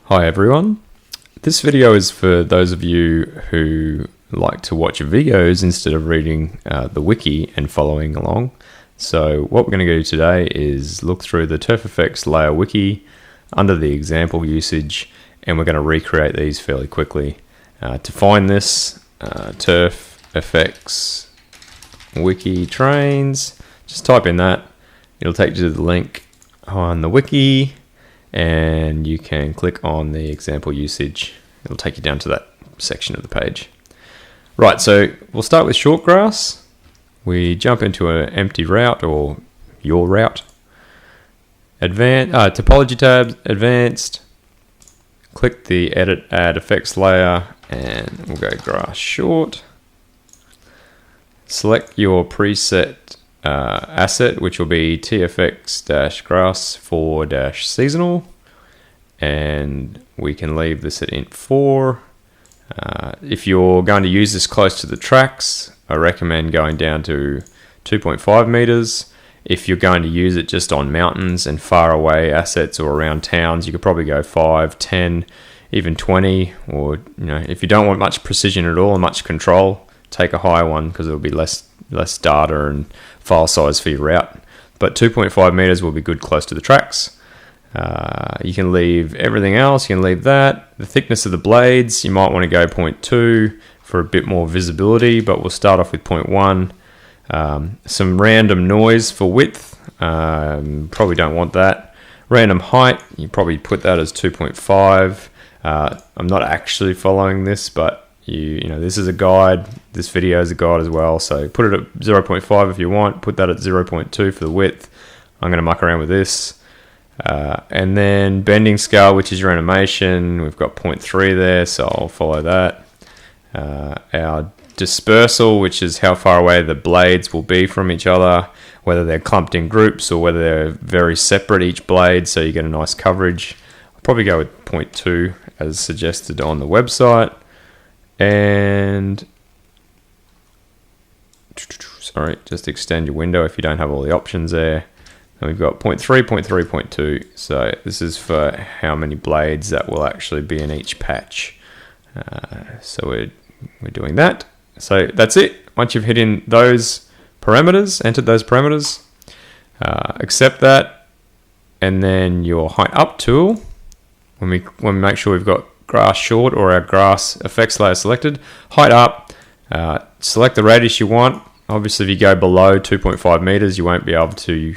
Hi everyone. This video is for those of you who like to watch videos instead of reading the wiki and following along. So what we're going to do today is look through the Turf Effects layer wiki under the example usage, and we're going to recreate these fairly quickly. To find this, Turf Effects wiki Trainz, just type in that. It'll take you to the link on the wiki, and you can click on the example usage. It'll take you down to that section of the page. Right, so we'll start with short grass. We jump into an empty route, or your route. Topology tab, advanced. Click the edit add effects layer, and we'll go grass short. Select your preset asset, which will be tfx-grass 4-seasonal, and we can leave this at int 4. If you're going to use this close to the tracks, I recommend going down to 2.5 meters. If you're going to use it just on mountains and far away assets or around towns, you could probably go 5, 10, even 20, or if you don't want much precision at all and much control, take a higher one because it'll be less data and file size for your route. But 2.5 meters will be good close to the tracks. You can leave everything else. You can leave that. The thickness of the blades, you might want to go 0.2 for a bit more visibility, but we'll start off with 0.1. Some random noise for width, probably don't want that. Random height, you probably put that as 2.5. I'm not actually following this, but this is a guide. This video is a guide as well, so put it at 0.5 if you want. Put that at 0.2 for the width. I'm going to muck around with this. And then bending scale, which is your animation, we've got 0.3 there, so I'll follow that. Our dispersal, which is how far away the blades will be from each other, whether they're clumped in groups or whether they're very separate each blade, so you get a nice coverage. I'll probably go with 0.2 as suggested on the website. And sorry, just extend your window if you don't have all the options there. And we've got 0.3, 0.3, 0.2. So this is for how many blades that will actually be in each patch. So we're doing that. So that's it. Once you've hit in those parameters, entered those parameters, accept that, and then your height up tool. When we make sure we've got grass short or our grass effects layer selected, height up, select the radius you want. Obviously, if you go below 2.5 meters, you won't be able to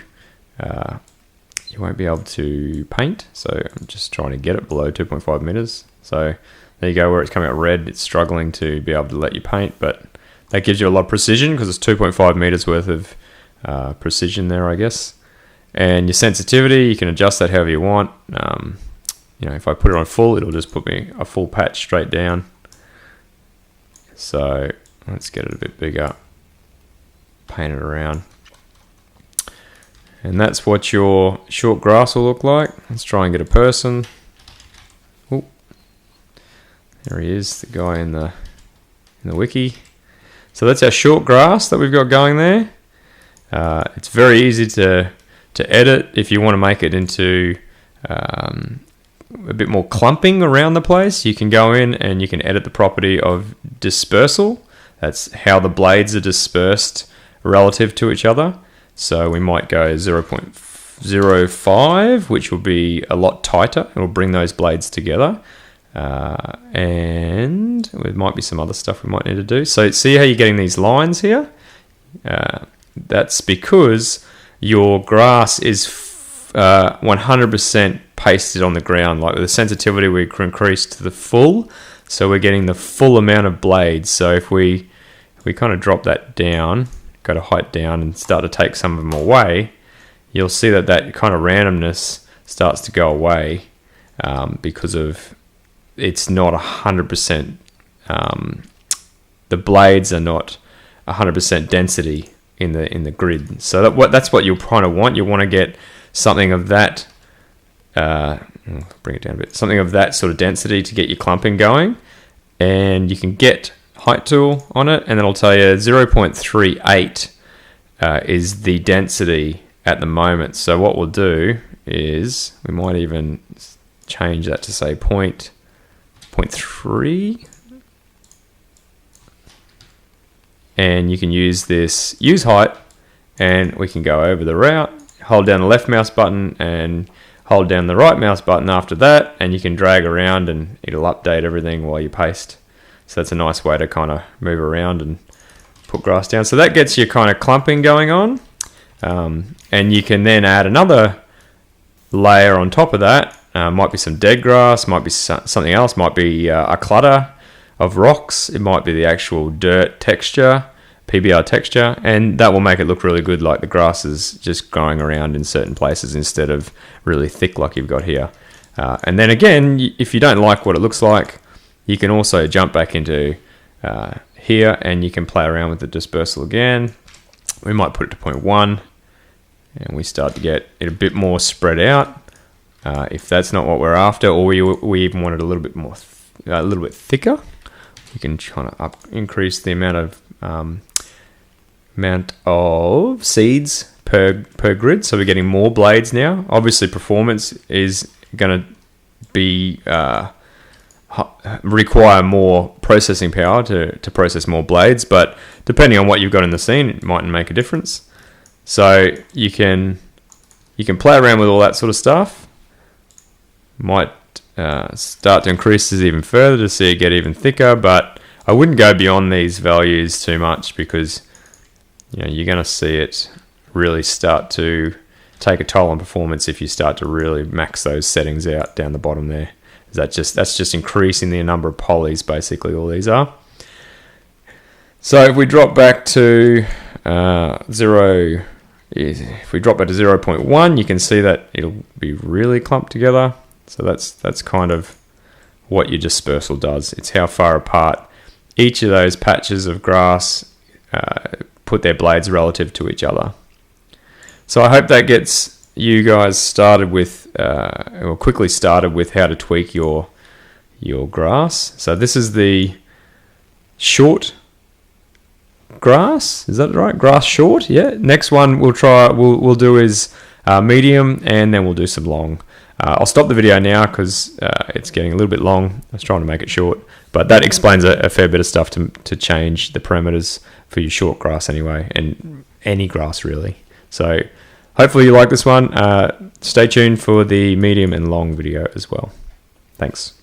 paint. So I'm just trying to get it below 2.5 meters. So there you go, where it's coming out red, it's struggling to be able to let you paint, but that gives you a lot of precision because it's 2.5 meters worth of precision there, I guess. And your sensitivity, you can adjust that however you want. If I put it on full, it'll just put me a full patch straight down. So let's get it a bit bigger, paint it around. And that's what your short grass will look like. Let's try and get a person. Oh, there he is, the guy in the wiki. So that's our short grass that we've got going there. It's very easy to edit if you want to make it into a bit more clumping around the place. You can go in and you can edit the property of dispersal. That's how the blades are dispersed relative to each other. So we might go 0.05, which will be a lot tighter. It will bring those blades together. And there might be some other stuff we might need to do. So see how you're getting these lines here? That's because your grass is 100% pasted on the ground. Like with the sensitivity, we increased to the full, so we're getting the full amount of blades. So if we kind of drop that down, go to height down, and start to take some of them away, you'll see that kind of randomness starts to go away because of it's not 100%. The blades are not 100% density in the grid. So that's what you'll kind of want. You want to get something of that. Bring it down a bit. Something of that sort of density to get your clumping going, and you can get height tool on it, and it'll tell you 0.38 is the density at the moment. So what we'll do is we might even change that to say 0.3. And you can use this use height, and we can go over the route, hold down the left mouse button and hold down the right mouse button after that, and you can drag around and it'll update everything while you paste. So that's a nice way to kind of move around and put grass down. So that gets your kind of clumping going on. And you can then add another layer on top of that. Might be some dead grass, might be something else, might be a clutter of rocks. It might be the actual dirt texture, PBR texture, and that will make it look really good, like the grass is just growing around in certain places instead of really thick like you've got here. And then again, if you don't like what it looks like, you can also jump back into here and you can play around with the dispersal again. We might put it to 0.1 and we start to get it a bit more spread out. If that's not what we're after, or we even want it a little bit more, a little bit thicker, you can kind of increase the amount of seeds per grid. So we're getting more blades now. Obviously, performance is going to be require more processing power to process more blades, but depending on what you've got in the scene, it might make a difference. So you can play around with all that sort of stuff. Might start to increase this even further to see it get even thicker, but I wouldn't go beyond these values too much, because you're going to see it really start to take a toll on performance if you start to really max those settings out down the bottom there. That's just increasing the number of polys, basically all these are. So if we drop back to 0, if we drop back to 0.1, you can see that it'll be really clumped together. So that's kind of what your dispersal does. It's how far apart each of those patches of grass put their blades relative to each other. So I hope that gets you guys started with, or quickly started with how to tweak your grass. So this is the short grass. Is that right? Grass short. Yeah. Next one we'll do is medium, and then we'll do some long. I'll stop the video now because it's getting a little bit long. I was trying to make it short, but that explains a fair bit of stuff to change the parameters for your short grass anyway, and any grass really. So hopefully you like this one. Stay tuned for the medium and long video as well. Thanks.